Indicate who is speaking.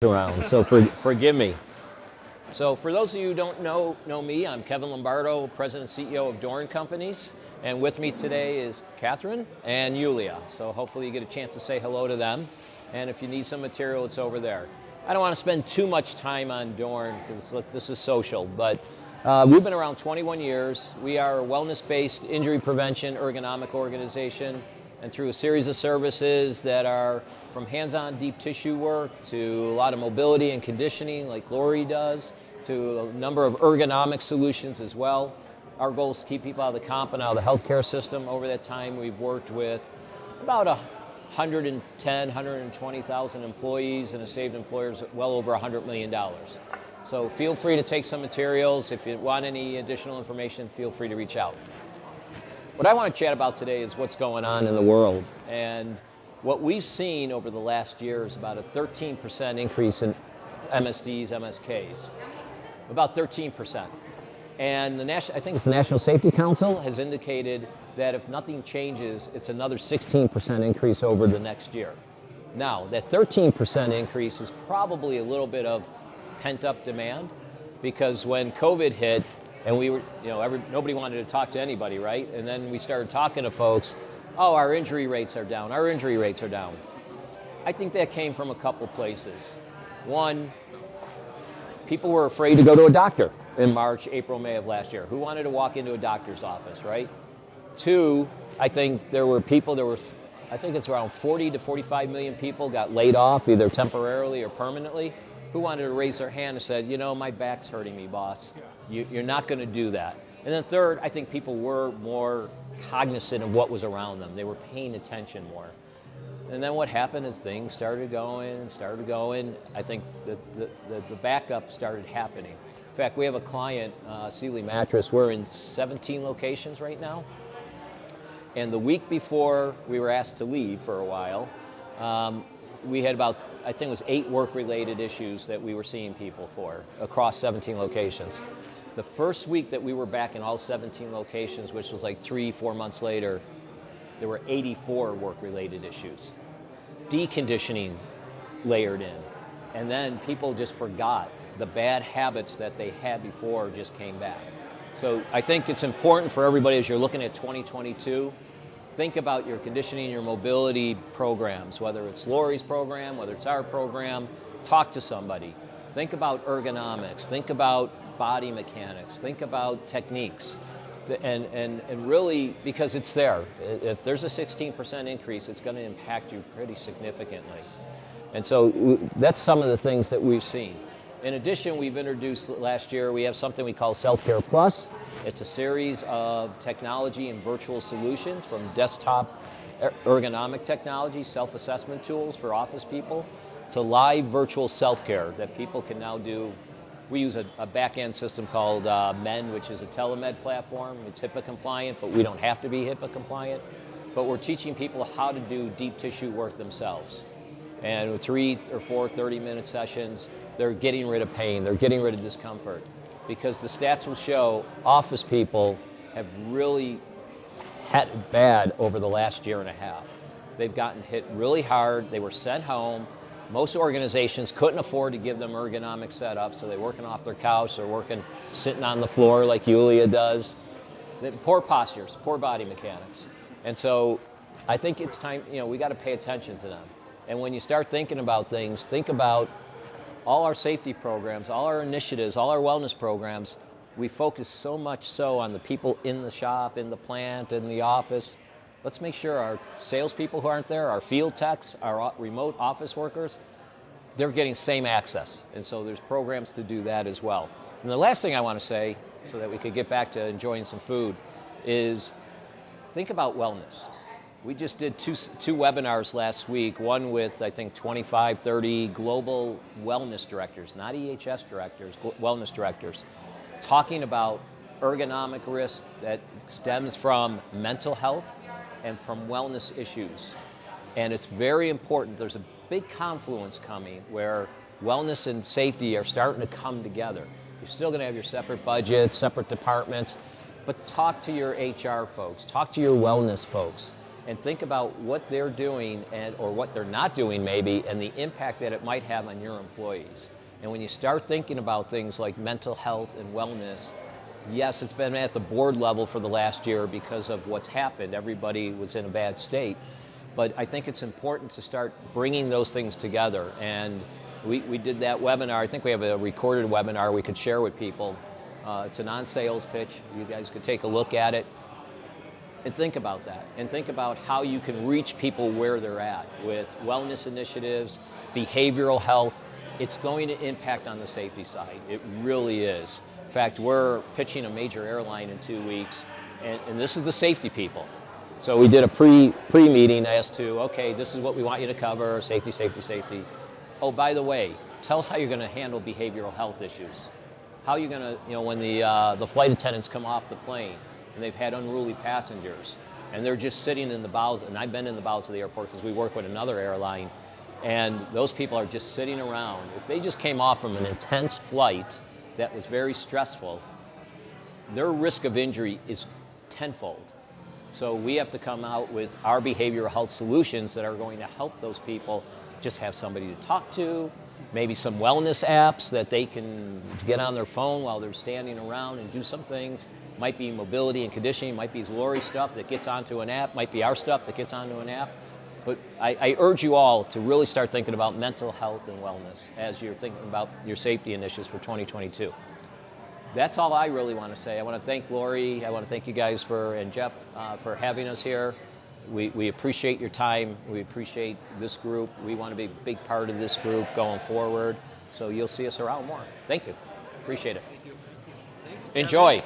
Speaker 1: around, so forgive me. So for those of you who don't know me, I'm Kevin Lombardo, President and CEO of DORN Companies, and with me today is Catherine and Yulia. So hopefully you get a chance to say hello to them, and if you need some material, it's over there. I don't want to spend too much time on DORN because look, this is social, but we've been around 21 years. We are a wellness-based injury prevention ergonomic organization, and through a series of services that are from hands-on deep tissue work to a lot of mobility and conditioning like Lori does, to a number of ergonomic solutions as well. Our goal is to keep people out of the comp and out of the healthcare system. Over that time, we've worked with about 120,000 employees and have saved employers well over $100 million. So feel free to take some materials. If you want any additional information, feel free to reach out. What I want to chat about today is what's going on in the world. And what we've seen over the last year is about a 13% increase in MSDs, MSKs. About 13%. And I think it's the National Safety Council has indicated that if nothing changes, it's another 16% increase over the next year. Now, that 13% increase is probably a little bit of pent-up demand, because when COVID hit, and we were, nobody wanted to talk to anybody, right? And then we started talking to folks, oh, our injury rates are down, our injury rates are down. I think that came from a couple places. One, people were afraid to go to a doctor in March, April, May of last year. Who wanted to walk into a doctor's office, right? Two, I think there were people, I think it's around 40 to 45 million people got laid off, either temporarily or permanently, who wanted to raise their hand and said, my back's hurting me, boss. You're not going to do that. And then third, I think people were more cognizant of what was around them. They were paying attention more. And then what happened is things started going. I think the backup started happening. In fact, we have a client, Sealy Mattress. We're in 17 locations right now. And the week before we were asked to leave for a while, we had about, I think it was 8 work-related issues that we were seeing people for across 17 locations. The first week that we were back in all 17 locations, which was like 3-4 months later, there were 84 work-related issues. Deconditioning layered in. And then people just forgot the bad habits that they had before just came back. So I think it's important for everybody as you're looking at 2022, think about your conditioning, your mobility programs, whether it's Lori's program, whether it's our program, talk to somebody. Think about ergonomics, think about body mechanics, think about techniques, and really, because it's there. If there's a 16% increase, it's going to impact you pretty significantly. And so that's some of the things that we've seen. In addition, we've introduced last year, we have something we call SelfCare Plus. It's a series of technology and virtual solutions from desktop ergonomic technology, self-assessment tools for office people, to live virtual self-care that people can now do. We use a back-end system called MEN, which is a telemed platform. It's HIPAA compliant, but we don't have to be HIPAA compliant. But we're teaching people how to do deep tissue work themselves. And with 3 or 4 30-minute sessions, they're getting rid of pain, they're getting rid of discomfort. Because the stats will show office people have really had it bad over the last year and a half. They've gotten hit really hard, they were sent home. Most organizations couldn't afford to give them ergonomic setup, so they're working off their couch, they're working sitting on the floor like Yulia does. Poor postures, poor body mechanics. And so I think it's time, we got to pay attention to them. And when you start thinking about things, think about all our safety programs, all our initiatives, all our wellness programs. We focus so much so on the people in the shop, in the plant, in the office. Let's make sure our salespeople who aren't there, our field techs, our remote office workers, they're getting same access. And so there's programs to do that as well. And the last thing I want to say, so that we could get back to enjoying some food, is think about wellness. We just did two webinars last week, one with, I think, 25, 30 global wellness directors, not EHS directors, wellness directors, talking about ergonomic risk that stems from mental health and from wellness issues. And it's very important. There's a big confluence coming where wellness and safety are starting to come together. You're still going to have your separate budgets, separate departments, but talk to your HR folks, talk to your wellness folks, and think about what they're doing or what they're not doing maybe, and the impact that it might have on your employees. And when you start thinking about things like mental health and wellness, yes, it's been at the board level for the last year because of what's happened. Everybody was in a bad state. But I think it's important to start bringing those things together. And we did that webinar. I think we have a recorded webinar we could share with people. It's a non-sales pitch. You guys could take a look at it and think about that. And think about how you can reach people where they're at with wellness initiatives, behavioral health. It's going to impact on the safety side. It really is. In fact, we're pitching a major airline in 2 weeks, and this is the safety people. So we did a pre-meeting as to, okay, this is what we want you to cover, safety, safety, safety. Oh, by the way, tell us how you're going to handle behavioral health issues. How you're going to, when the flight attendants come off the plane and they've had unruly passengers and they're just sitting in the bowels, and I've been in the bowels of the airport because we work with another airline, and those people are just sitting around. If they just came off from an intense flight that was very stressful, their risk of injury is tenfold. So we have to come out with our behavioral health solutions that are going to help those people just have somebody to talk to, maybe some wellness apps that they can get on their phone while they're standing around and do some things. Might be mobility and conditioning, might be Lori stuff that gets onto an app, might be our stuff that gets onto an app. But I urge you all to really start thinking about mental health and wellness as you're thinking about your safety initiatives for 2022. That's all I really want to say. I want to thank Lori. I want to thank you guys and Jeff for having us here. We appreciate your time. We appreciate this group. We want to be a big part of this group going forward. So you'll see us around more. Thank you. Appreciate it.
Speaker 2: Thank you. Thanks.
Speaker 1: Enjoy.